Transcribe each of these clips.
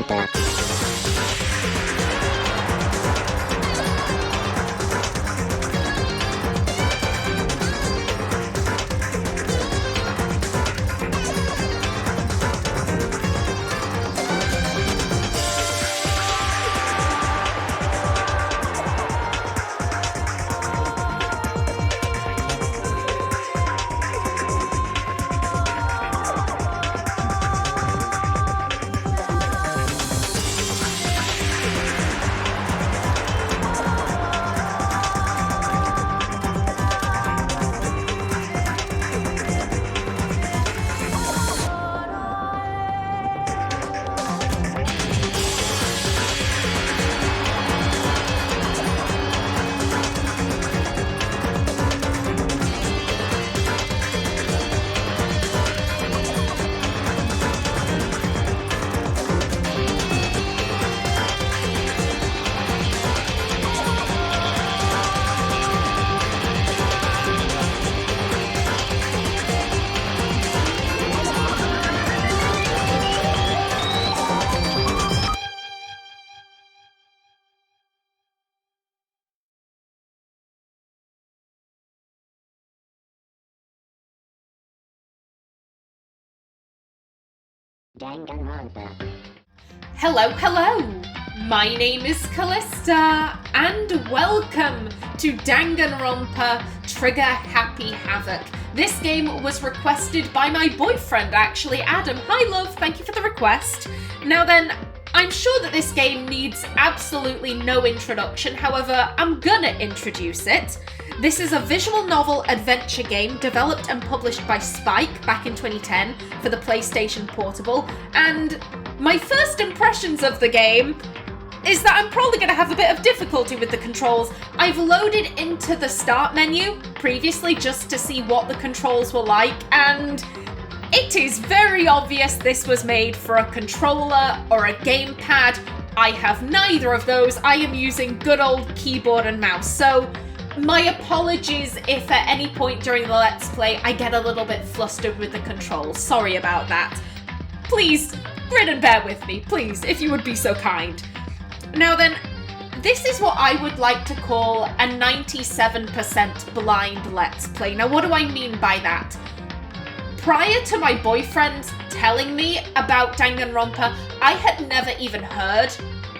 Danganronpa. Danganronpa. Hello, hello! My name is Callista, and welcome to Danganronpa Trigger Happy Havoc. This game was requested by my boyfriend, actually, Adam. Hi, love, thank you for the request. Now then, I'm sure that this game needs absolutely no introduction, however, I'm gonna introduce it. This is a visual novel adventure game developed and published by Spike back in 2010 for the PlayStation Portable, and my first impressions of the game is that I'm probably going to have a bit of difficulty with the controls. I've loaded into the start menu previously just to see what the controls were like, and it is very obvious this was made for a controller or a gamepad. I have neither of those. I am using good old keyboard and mouse, so my apologies if at any point during the Let's Play I get a little bit flustered with the controls. Sorry about that. Please, grin and bear with me, please, if you would be so kind. Now then, this is what I would like to call a 97% blind Let's Play. Now what do I mean by that? Prior to my boyfriend telling me about Danganronpa, I had never even heard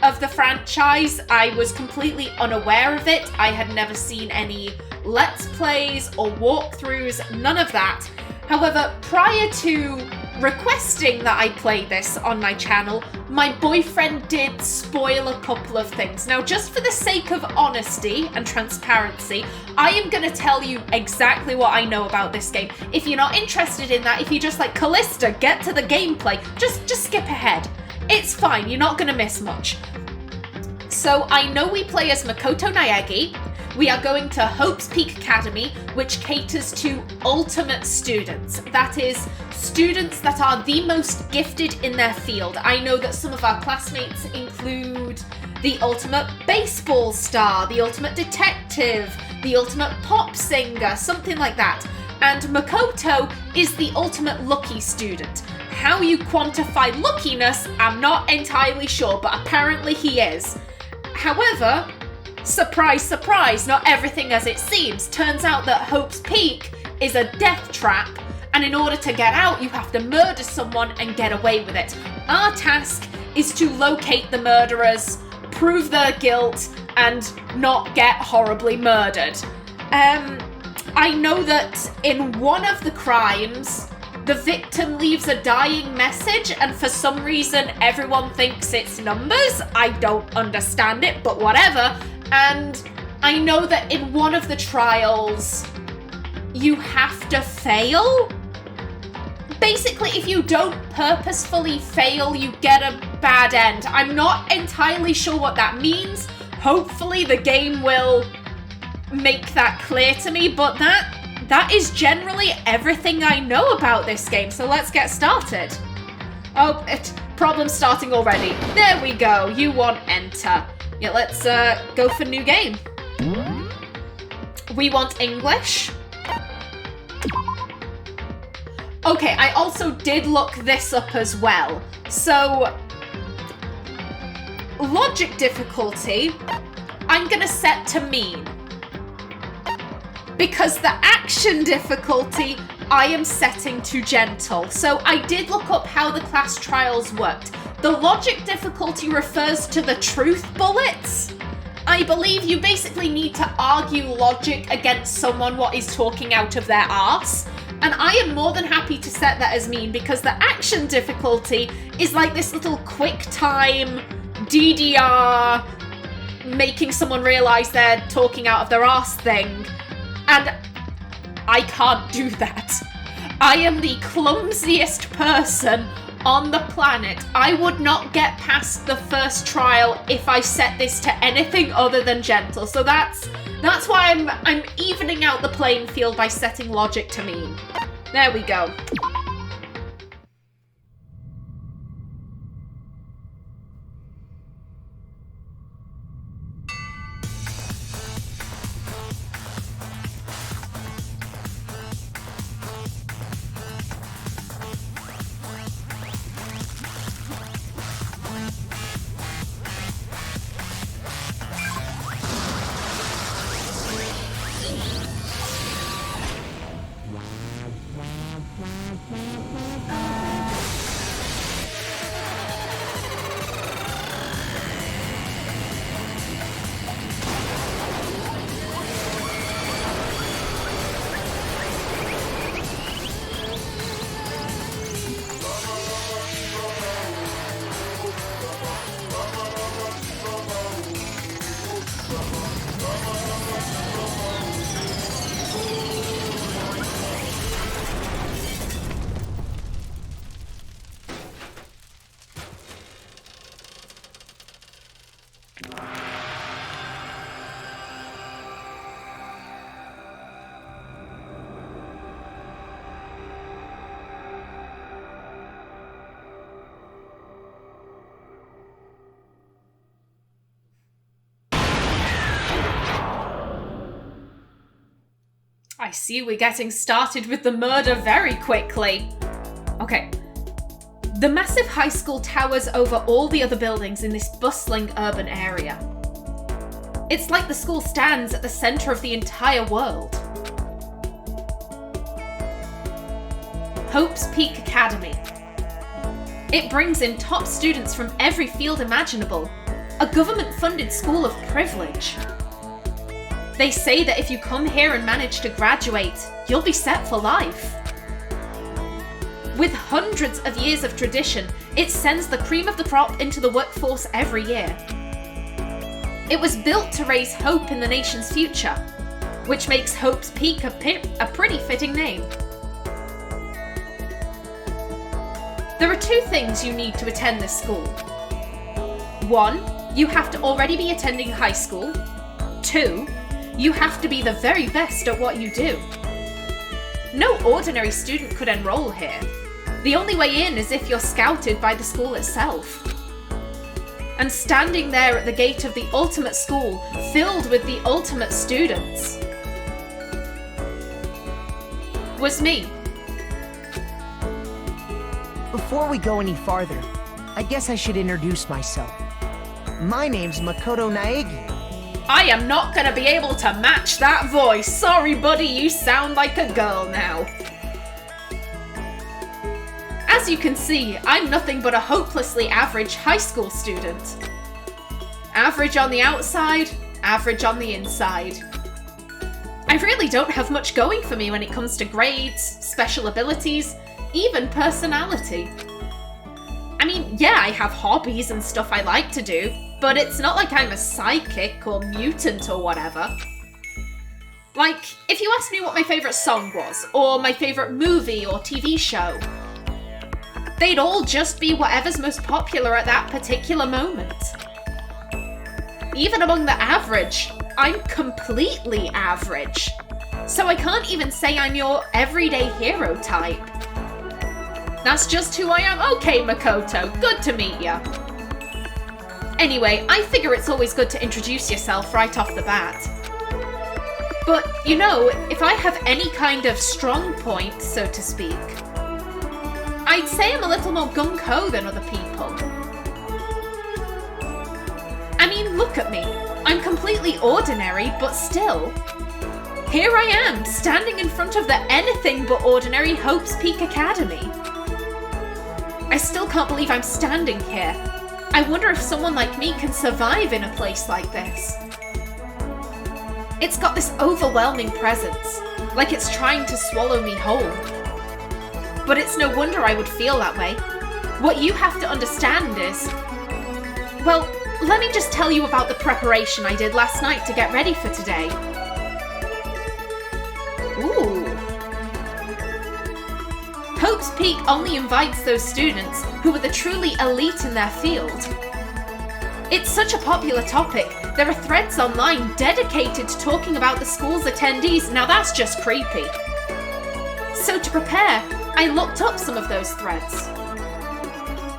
of the franchise. I was completely unaware of it. I had never seen any Let's Plays or walkthroughs, none of that. However, prior to requesting that I play this on my channel, my boyfriend did spoil a couple of things. Now, just for the sake of honesty and transparency, I am going to tell you exactly what I know about this game. If you're not interested in that, if you're just like, Callista, get to the gameplay, just skip ahead. It's fine, you're not going to miss much. So I know we play as Makoto Naegi. We are going to Hope's Peak Academy, which caters to ultimate students. That is, students that are the most gifted in their field. I know that some of our classmates include the ultimate baseball star, the ultimate detective, the ultimate pop singer, something like that. And Makoto is the ultimate lucky student. How you quantify luckiness, I'm not entirely sure, but apparently he is. However, surprise, surprise, not everything as it seems. Turns out that Hope's Peak is a death trap, and in order to get out, you have to murder someone and get away with it. Our task is to locate the murderers, prove their guilt, and not get horribly murdered. I know that in one of the crimes, the victim leaves a dying message, and for some reason everyone thinks it's numbers. I don't understand it, but whatever. And I know that in one of the trials, you have to fail. Basically, if you don't purposefully fail, you get a bad end. I'm not entirely sure what that means. Hopefully the game will make that clear to me, but that is generally everything I know about this game, so let's get started. Oh, problem starting already. There we go, you want enter. Yeah, let's go for new game. We want English. Okay, I also did look this up as well. So, logic difficulty, I'm gonna set to mean. Because the action difficulty, I am setting to gentle. So I did look up how the class trials worked. The logic difficulty refers to the truth bullets. I believe you basically need to argue logic against someone what is talking out of their arse. And I am more than happy to set that as mean, because the action difficulty is like this little quick time DDR making someone realize they're talking out of their arse thing. And I can't do that. I am the clumsiest person on the planet. I would not get past the first trial if I set this to anything other than gentle. So that's why I'm evening out the playing field by setting logic to mean. There we go. I see we're getting started with the murder very quickly. Okay. The massive high school towers over all the other buildings in this bustling urban area. It's like the school stands at the center of the entire world. Hope's Peak Academy. It brings in top students from every field imaginable. A government-funded school of privilege. They say that if you come here and manage to graduate, you'll be set for life. With hundreds of years of tradition, it sends the cream of the crop into the workforce every year. It was built to raise hope in the nation's future, which makes Hope's Peak a pretty fitting name. There are two things you need to attend this school. 1, you have to already be attending high school. 2, you have to be the very best at what you do. No ordinary student could enroll here. The only way in is if you're scouted by the school itself. And standing there at the gate of the ultimate school, filled with the ultimate students, was me. Before we go any farther, I guess I should introduce myself. My name's Makoto Naegi. I am not gonna be able to match that voice. Sorry, buddy, you sound like a girl now. As you can see, I'm nothing but a hopelessly average high school student. Average on the outside, average on the inside. I really don't have much going for me when it comes to grades, special abilities, even personality. I mean, yeah, I have hobbies and stuff I like to do, but it's not like I'm a psychic or mutant or whatever. Like, if you asked me what my favourite song was, or my favourite movie or TV show, they'd all just be whatever's most popular at that particular moment. Even among the average, I'm completely average. So I can't even say I'm your everyday hero type. That's just who I am. Okay, Makoto, good to meet ya. Anyway, I figure it's always good to introduce yourself right off the bat. But, you know, if I have any kind of strong point, so to speak, I'd say I'm a little more gung-ho than other people. mean, look at me. I'm completely ordinary, but still. Here I am, standing in front of the anything but ordinary Hope's Peak Academy. I still can't believe I'm standing here. I wonder if someone like me can survive in a place like this. It's got this overwhelming presence, like it's trying to swallow me whole. But it's no wonder I would feel that way. What you have to understand is... Well, let me just tell you about the preparation I did last night to get ready for today. Ooh. Hope's Peak only invites those students who are the truly elite in their field. It's such a popular topic. There are threads online dedicated to talking about the school's attendees. Now that's just creepy. So to prepare, I looked up some of those threads.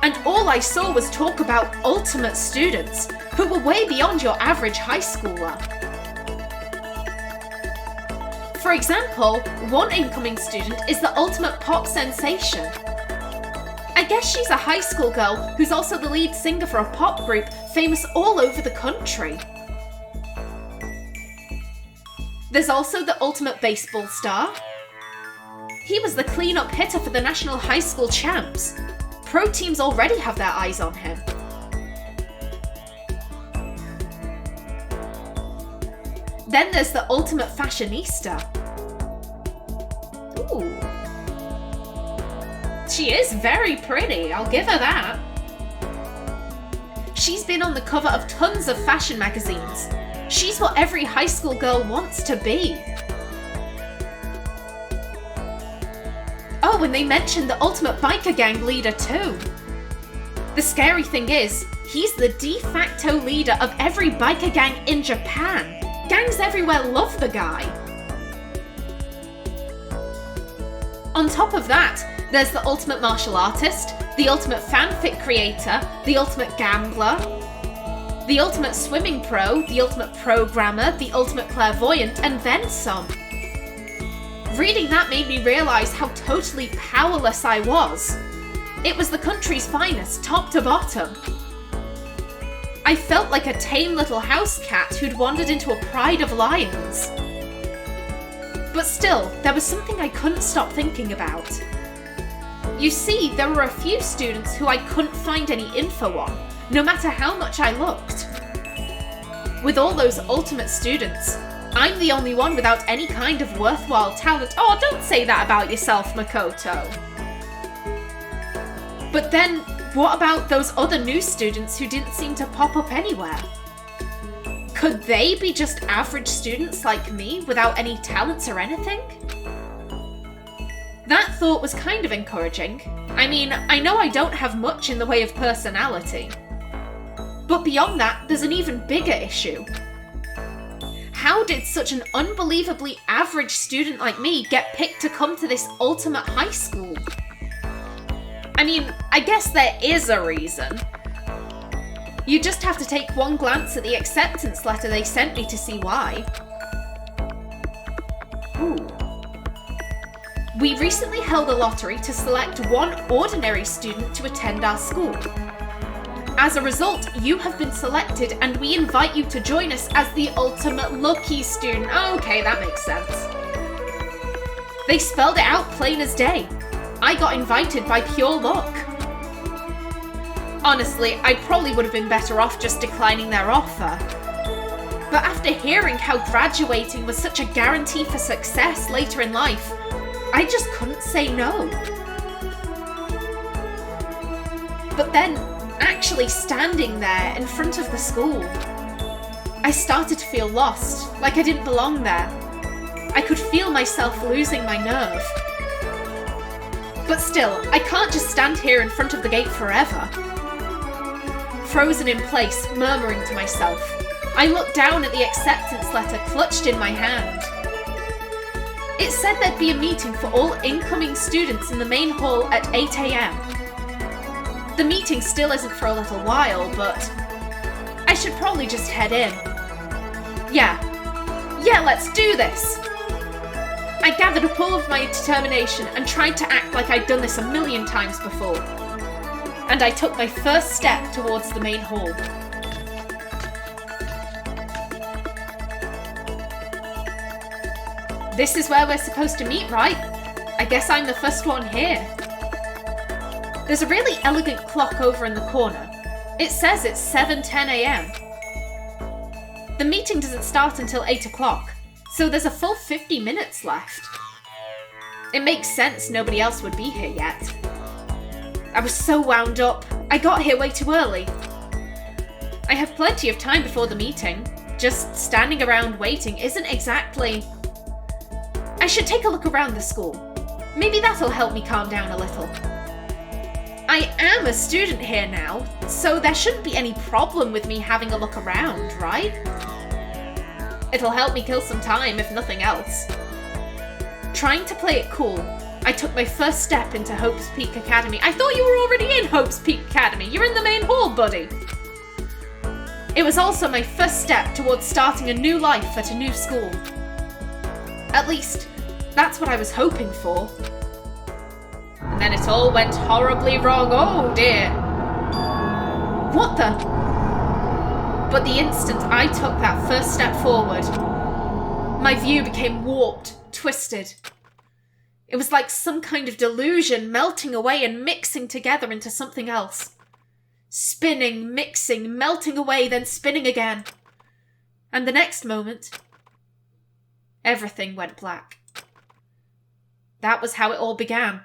And all I saw was talk about ultimate students who were way beyond your average high schooler. For example, one incoming student is the ultimate pop sensation. I guess she's a high school girl who's also the lead singer for a pop group famous all over the country. There's also the ultimate baseball star. He was the clean-up hitter for the National High School Champs. Pro teams already have their eyes on him. Then there's the ultimate fashionista. Ooh. She is very pretty, I'll give her that. She's been on the cover of tons of fashion magazines. She's what every high school girl wants to be. Oh, and they mentioned the ultimate biker gang leader too. The scary thing is, he's the de facto leader of every biker gang in Japan. Gangs everywhere love the guy. On top of that, there's the ultimate martial artist, the ultimate fanfic creator, the ultimate gambler, the ultimate swimming pro, the ultimate programmer, the ultimate clairvoyant, and then some. Reading that made me realise how totally powerless I was. It was the country's finest, top to bottom. I felt like a tame little house cat who'd wandered into a pride of lions. But still, there was something I couldn't stop thinking about. You see, there were a few students who I couldn't find any info on, no matter how much I looked. With all those ultimate students, I'm the only one without any kind of worthwhile talent. Oh, don't say that about yourself, Makoto. But then, what about those other new students who didn't seem to pop up anywhere? Could they be just average students like me without any talents or anything? That thought was kind of encouraging. I mean, I know I don't have much in the way of personality. But beyond that, there's an even bigger issue. How did such an unbelievably average student like me get picked to come to this ultimate high school? I mean, I guess there is a reason. You just have to take one glance at the acceptance letter they sent me to see why. Ooh. We recently held a lottery to select one ordinary student to attend our school. As a result, you have been selected and we invite you to join us as the ultimate lucky student. Okay, that makes sense. They spelled it out plain as day. I got invited by pure luck. Honestly, I probably would have been better off just declining their offer. But after hearing how graduating was such a guarantee for success later in life, I just couldn't say no. But then, actually standing there in front of the school, I started to feel lost, like I didn't belong there. I could feel myself losing my nerve. But still, I can't just stand here in front of the gate forever. Frozen in place, murmuring to myself, I looked down at the acceptance letter clutched in my hand. It said there'd be a meeting for all incoming students in the main hall at 8 AM. The meeting still isn't for a little while, but I should probably just head in. Yeah, let's do this! I gathered up all of my determination and tried to act like I'd done this a million times before. And I took my first step towards the main hall. This is where we're supposed to meet, right? I guess I'm the first one here. There's a really elegant clock over in the corner. It says it's 7:10 a.m. The meeting doesn't start until 8 o'clock, so there's a full 50 minutes left. It makes sense nobody else would be here yet. I was so wound up. I got here way too early. I have plenty of time before the meeting. Just standing around waiting isn't exactly... I should take a look around the school. Maybe that'll help me calm down a little. I am a student here now, so there shouldn't be any problem with me having a look around, right? It'll help me kill some time, if nothing else. Trying to play it cool, I took my first step into Hope's Peak Academy. I thought you were already in Hope's Peak Academy. You're in the main hall, buddy. It was also my first step towards starting a new life at a new school. At least, that's what I was hoping for. And then it all went horribly wrong. Oh dear. What the? But the instant I took that first step forward, my view became warped, twisted. It was like some kind of delusion melting away and mixing together into something else. Spinning, mixing, melting away, then spinning again. And the next moment, everything went black. That was how it all began.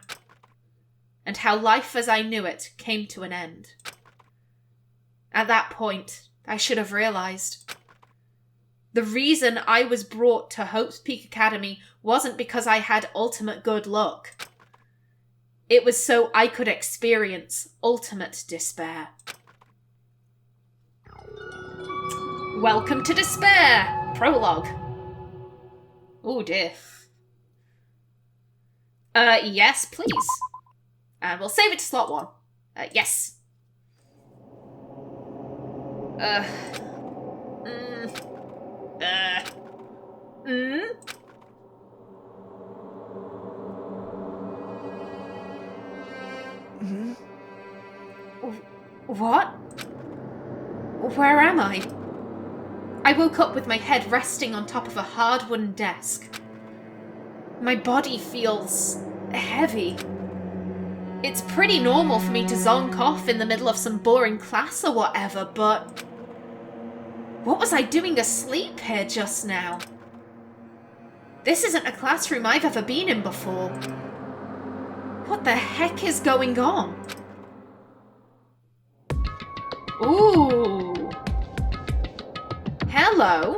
And how life as I knew it came to an end. At that point, I should have realised. The reason I was brought to Hope's Peak Academy wasn't because I had ultimate good luck. It was so I could experience ultimate despair. Welcome to Despair! Prologue. Oh dear. Yes, please. And we'll save it to slot 1. Yes. What? Where am I? I woke up with my head resting on top of a hard wooden desk. My body feels heavy. It's pretty normal for me to zonk off in the middle of some boring class or whatever, but... what was I doing asleep here just now? This isn't a classroom I've ever been in before. What the heck is going on? Ooh. Hello.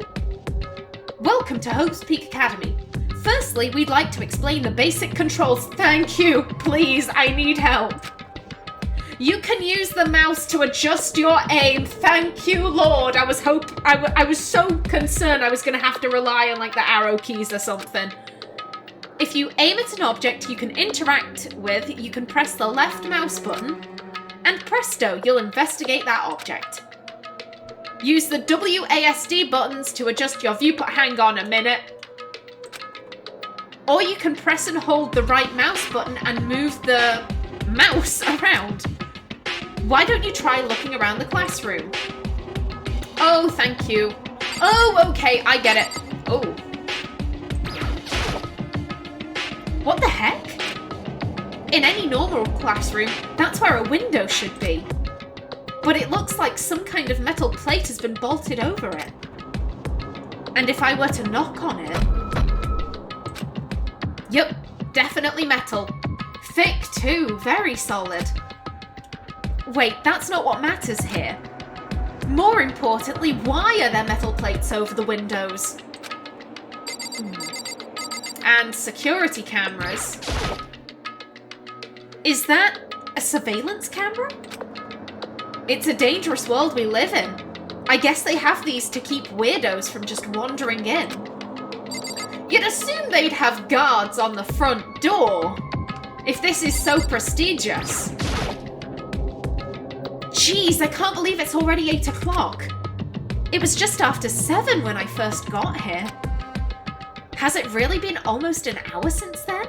Welcome to Hope's Peak Academy. Firstly, we'd like to explain the basic controls. Thank you. Please, I need help. You can use the mouse to adjust your aim. Thank you, Lord. I was so concerned I was going to have to rely on like the arrow keys or something. If you aim at an object you can interact with, you can press the left mouse button, and presto, you'll investigate that object. Use the WASD buttons to adjust your viewport. Hang on a minute. Or you can press and hold the right mouse button and move the mouse around. Why don't you try looking around the classroom? Oh, thank you. Oh, okay, I get it. Oh. What the heck? In any normal classroom, that's where a window should be. But it looks like some kind of metal plate has been bolted over it. And if I were to knock on it... Yep, definitely metal. Thick too, very solid. Wait, that's not what matters here. More importantly, why are there metal plates over the windows? And security cameras. Is that a surveillance camera? It's a dangerous world we live in. I guess they have these to keep weirdos from just wandering in. You'd assume they'd have guards on the front door, if this is so prestigious. Jeez, I can't believe it's already 8 o'clock. It was just after 7 when I first got here. Has it really been almost an hour since then?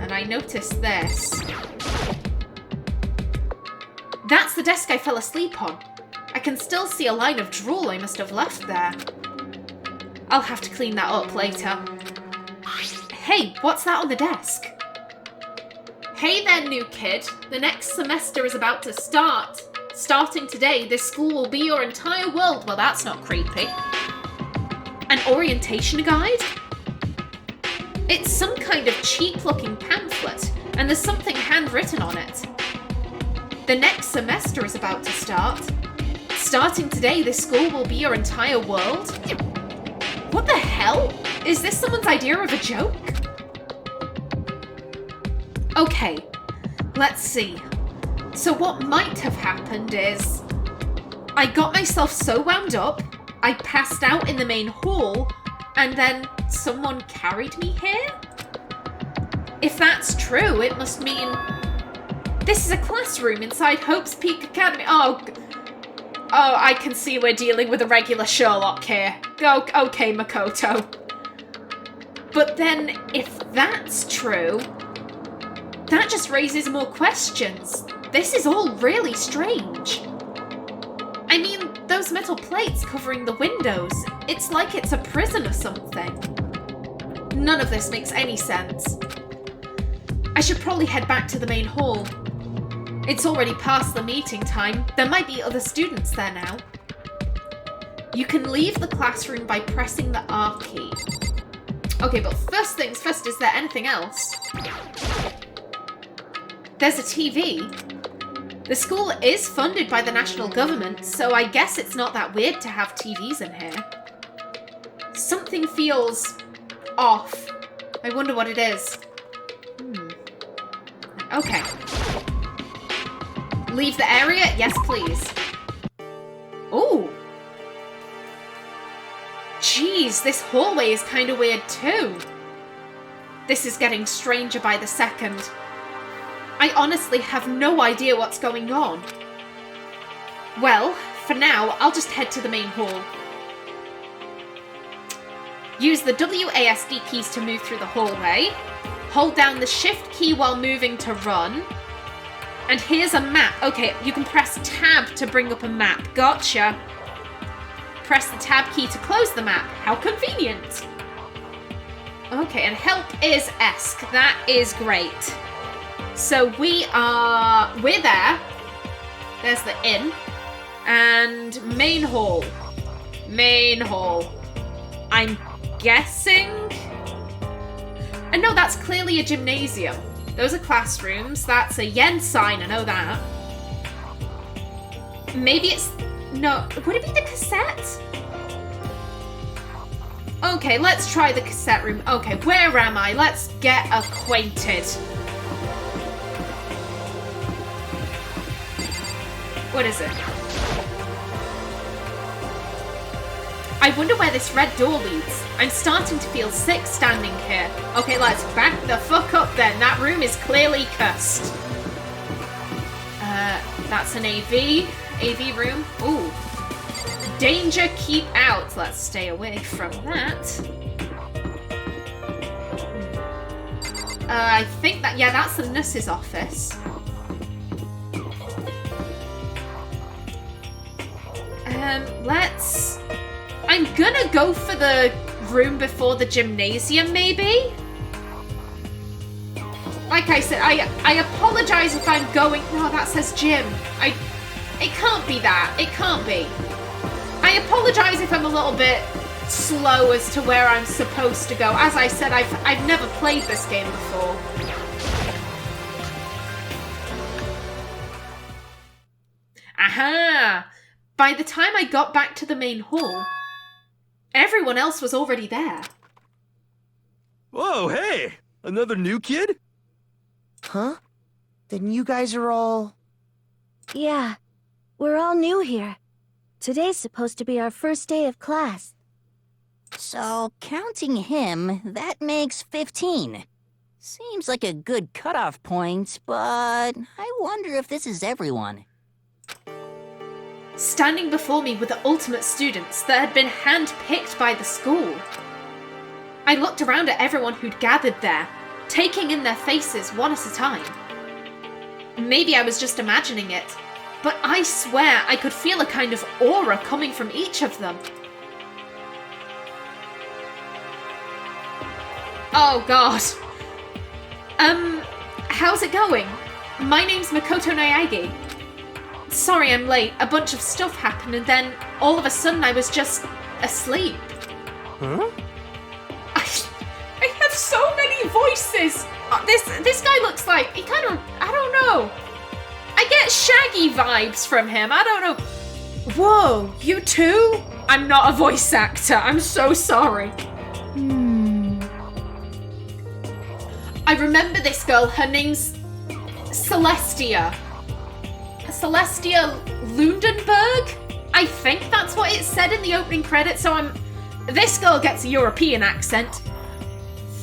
And I noticed this. That's the desk I fell asleep on. I can still see a line of drool I must have left there. I'll have to clean that up later. Hey, what's that on the desk? Hey there, new kid. The next semester is about to start. Starting today, this school will be your entire world. Well, that's not creepy. An orientation guide? It's some kind of cheap-looking pamphlet, and there's something handwritten on it. The next semester is about to start. Starting today, this school will be your entire world? What the hell? Is this someone's idea of a joke? Okay, let's see. So what might have happened is I got myself so wound up, I passed out in the main hall, and then someone carried me here? If that's true, it must mean this is a classroom inside Hope's Peak Academy. Oh, I can see we're dealing with a regular Sherlock here. Okay, Makoto. But then, if that's true, that just raises more questions. This is all really strange. I mean, those metal plates covering the windows, it's like it's a prison or something. None of this makes any sense. I should probably head back to the main hall. It's already past the meeting time. There might be other students there now. You can leave the classroom by pressing the R key. Okay, but first things first, is there anything else? There's a TV. The school is funded by the national government, so I guess it's not that weird to have TVs in here. Something feels off. I wonder what it is. Okay. Leave the area? Yes, please. Ooh. Jeez, this hallway is kind of weird too. This is getting stranger by the second. I honestly have no idea what's going on. Well, for now, I'll just head to the main hall. Use the WASD keys to move through the hallway. Hold down the shift key while moving to run. And here's a map. Okay, you can press tab to bring up a map. Gotcha. Press the tab key to close the map. How convenient. Okay, and help is ESC. That is great. So we're there. There's the inn. And main hall. Main hall. I'm guessing? And no, that's clearly a gymnasium. Those are classrooms. That's a yen sign, I know that. Maybe it's... No, would it be the cassette? Okay, let's try the cassette room. Okay, where am I? Let's get acquainted. What is it? I wonder where this red door leads. I'm starting to feel sick standing here. Okay, let's back the fuck up then. That room is clearly cursed. That's an AV room. Ooh. Danger, keep out. Let's stay away from that. I think that, yeah, that's the nurse's office. I'm gonna go for the room before the gymnasium, maybe? Like I said, I apologize if I'm going... No, that says gym. It can't be that. It can't be. I apologize if I'm a little bit slow as to where I'm supposed to go. As I said, I've never played this game before. Aha! By the time I got back to the main hall, everyone else was already there. Whoa, hey! Another new kid? Huh? Then you guys are all... Yeah, we're all new here. Today's supposed to be our first day of class. So, counting him, that makes 15. Seems like a good cutoff point, but I wonder if this is everyone. Standing before me were the ultimate students that had been hand-picked by the school. I looked around at everyone who'd gathered there, taking in their faces one at a time. Maybe I was just imagining it, but I swear I could feel a kind of aura coming from each of them. Oh god. How's it going? My name's Makoto Naegi. Sorry I'm late. A bunch of stuff happened and then all of a sudden I was just asleep. Huh? I have so many voices. This guy looks like he kind of, I don't know. I get Shaggy vibes from him. I don't know. Whoa, you too? I'm not a voice actor. I'm so sorry. I remember this girl. Her name's Celestia. Celestia Lundenberg? I think that's what it said in the opening credits, so this girl gets a European accent.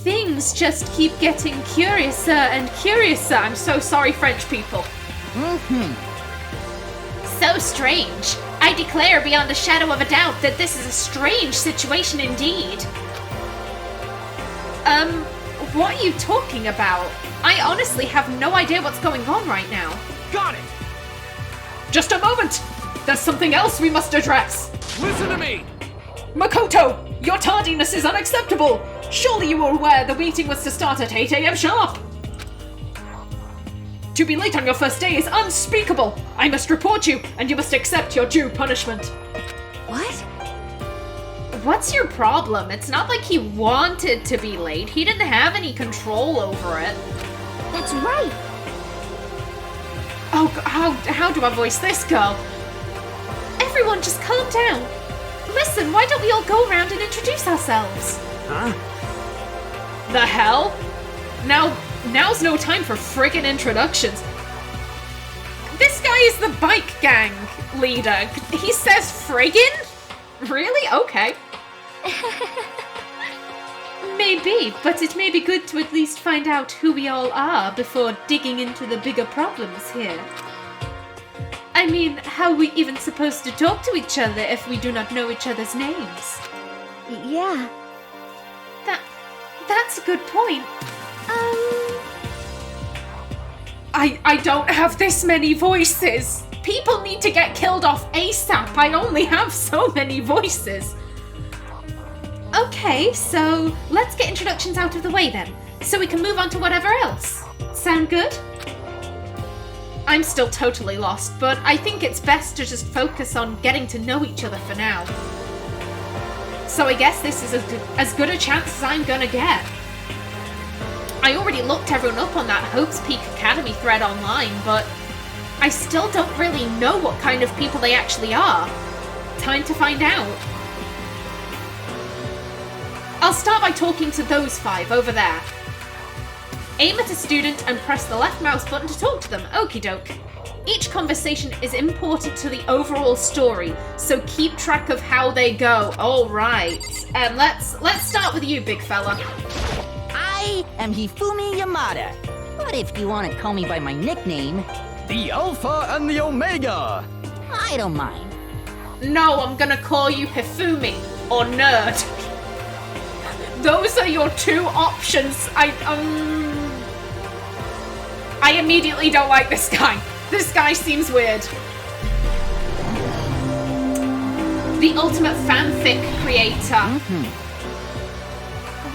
Things just keep getting curiouser and curiouser. I'm so sorry, French people. So strange. I declare beyond a shadow of a doubt that this is a strange situation indeed. What are you talking about? I honestly have no idea what's going on right now. Got it! Just a moment! There's something else we must address! Listen to me! Makoto! Your tardiness is unacceptable! Surely you were aware the meeting was to start at 8 AM sharp! To be late on your first day is unspeakable! I must report you, and you must accept your due punishment. What? What's your problem? It's not like he wanted to be late. He didn't have any control over it. That's right. Oh, how do I voice this girl? Everyone, just calm down. Listen, why don't we all go around and introduce ourselves? Huh? The hell? Now's no time for friggin' introductions. This guy is the bike gang leader. He says friggin'? Really? Okay. Maybe, but it may be good to at least find out who we all are before digging into the bigger problems here. I mean, how are we even supposed to talk to each other if we do not know each other's names? Yeah. That's a good point. I don't have this many voices. People need to get killed off ASAP. I only have so many voices. Okay, so let's get introductions out of the way then, so we can move on to whatever else. Sound good? I'm still totally lost, but I think it's best to just focus on getting to know each other for now. So I guess this is as good a chance as I'm gonna get. I already looked everyone up on that Hope's Peak Academy thread online, but I still don't really know what kind of people they actually are. Time to find out. I'll start by talking to those 5 over there. Aim at a student and press the left mouse button to talk to them. Okie doke. Each conversation is important to the overall story, so keep track of how they go. All right. And let's start with you, big fella. I am Hifumi Yamada, but if you want to call me by my nickname, The Alpha and the Omega! I don't mind. No, I'm gonna call you Hifumi or Nerd. Those are your 2 options. I immediately don't like this guy. This guy seems weird. The ultimate fanfic creator.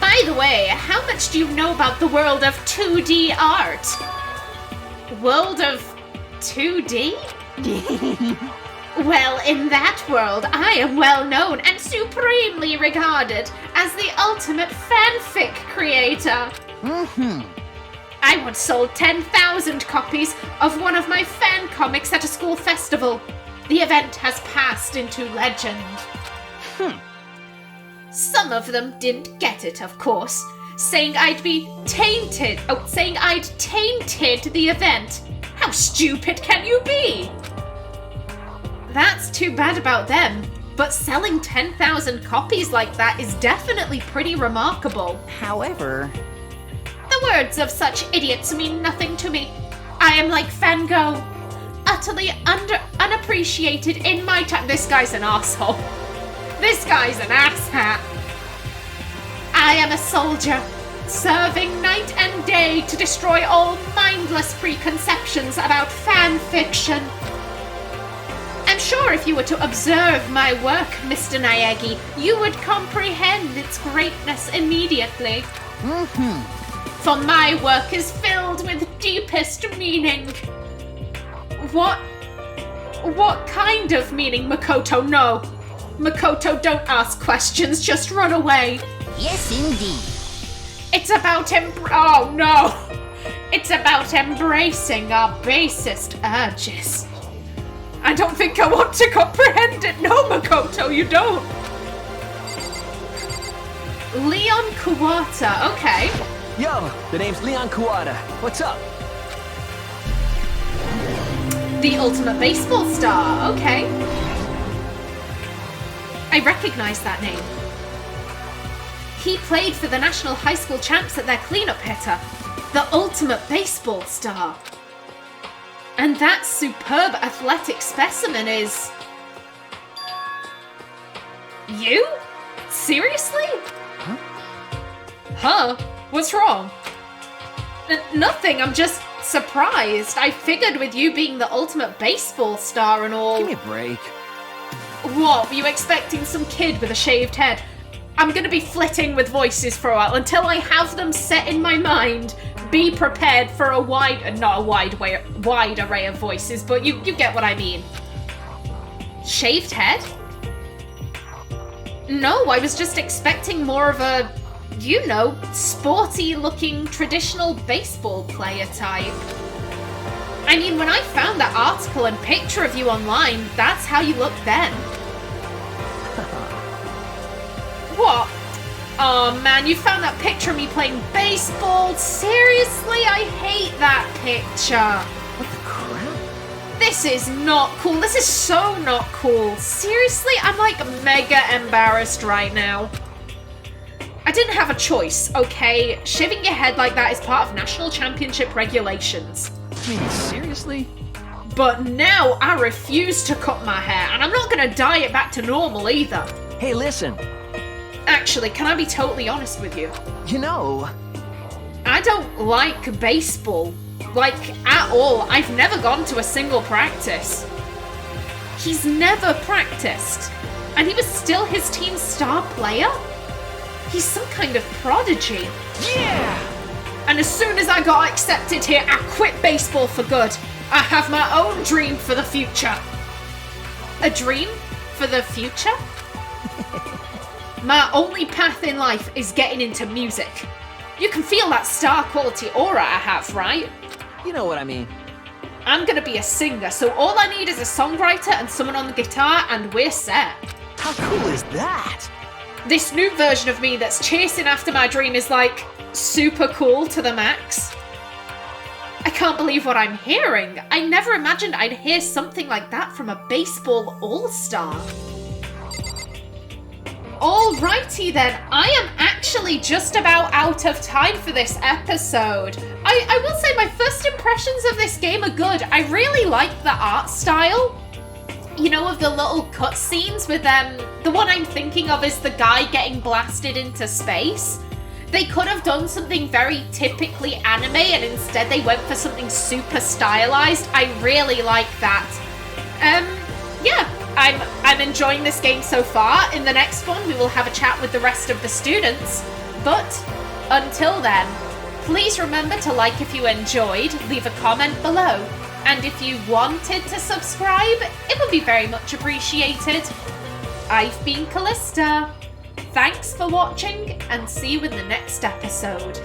By the way, how much do you know about the world of 2D art? World of 2D? Well, in that world, I am well known and supremely regarded as the ultimate fanfic creator. I once sold 10,000 copies of one of my fan comics at a school festival. The event has passed into legend. Some of them didn't get it, of course, saying I'd tainted the event. How stupid can you be? That's too bad about them, but selling 10,000 copies like that is definitely pretty remarkable. However, the words of such idiots mean nothing to me. I am like Van Gogh, utterly unappreciated in my time. This guy's an asshole. This guy's an asshat. I am a soldier, serving night and day to destroy all mindless preconceptions about fan fiction. I'm sure if you were to observe my work, Mr. Naegi, you would comprehend its greatness immediately. For my work is filled with deepest meaning. What kind of meaning, Makoto? No. Makoto, don't ask questions, just run away. Yes, indeed. It's about oh no! It's about embracing our basest urges. I don't think I want to comprehend it. No, Makoto, you don't. Leon Kuwata, okay. Yo, the name's Leon Kuwata. What's up? The ultimate baseball star, okay. I recognize that name. He played for the national high school champs at their cleanup hitter, the ultimate baseball star. And that superb athletic specimen is... you? Seriously? Huh? What's wrong? Nothing, I'm just surprised. I figured with you being the ultimate baseball star and all... Give me a break. What, were you expecting some kid with a shaved head? I'm gonna be flitting with voices for a while until I have them set in my mind. Be prepared for a wide array of voices, but you get what I mean. Shaved head? No, I was just expecting more of a, you know, sporty-looking traditional baseball player type. I mean, when I found that article and picture of you online, that's how you looked then. What? Oh man, you found that picture of me playing baseball? Seriously? I hate that picture. What the crap? This is not cool. This is so not cool. Seriously? I'm like mega embarrassed right now. I didn't have a choice, okay? Shaving your head like that is part of national championship regulations. I mean, seriously? But now I refuse to cut my hair, and I'm not gonna dye it back to normal either. Hey, listen. Actually, can I be totally honest with you? You know... I don't like baseball. Like, at all. I've never gone to a single practice. He's never practiced. And he was still his team's star player? He's some kind of prodigy. Yeah! And as soon as I got accepted here, I quit baseball for good. I have my own dream for the future. A dream for the future? My only path in life is getting into music. You can feel that star quality aura I have, right? You know what I mean. I'm gonna be a singer, so all I need is a songwriter and someone on the guitar, and we're set. How cool is that? This new version of me that's chasing after my dream is like super cool to the max. I can't believe what I'm hearing. I never imagined I'd hear something like that from a baseball all-star. Alrighty then, I am actually just about out of time for this episode. I will say my first impressions of this game are good. I really like the art style. You know, of the little cutscenes with the one I'm thinking of is the guy getting blasted into space. They could have done something very typically anime and instead they went for something super stylized. I really like that. Yeah. I'm enjoying this game so far. In the next one, we will have a chat with the rest of the students. But until then, please remember to like if you enjoyed, leave a comment below. And if you wanted to subscribe, it would be very much appreciated. I've been Callista. Thanks for watching and see you in the next episode.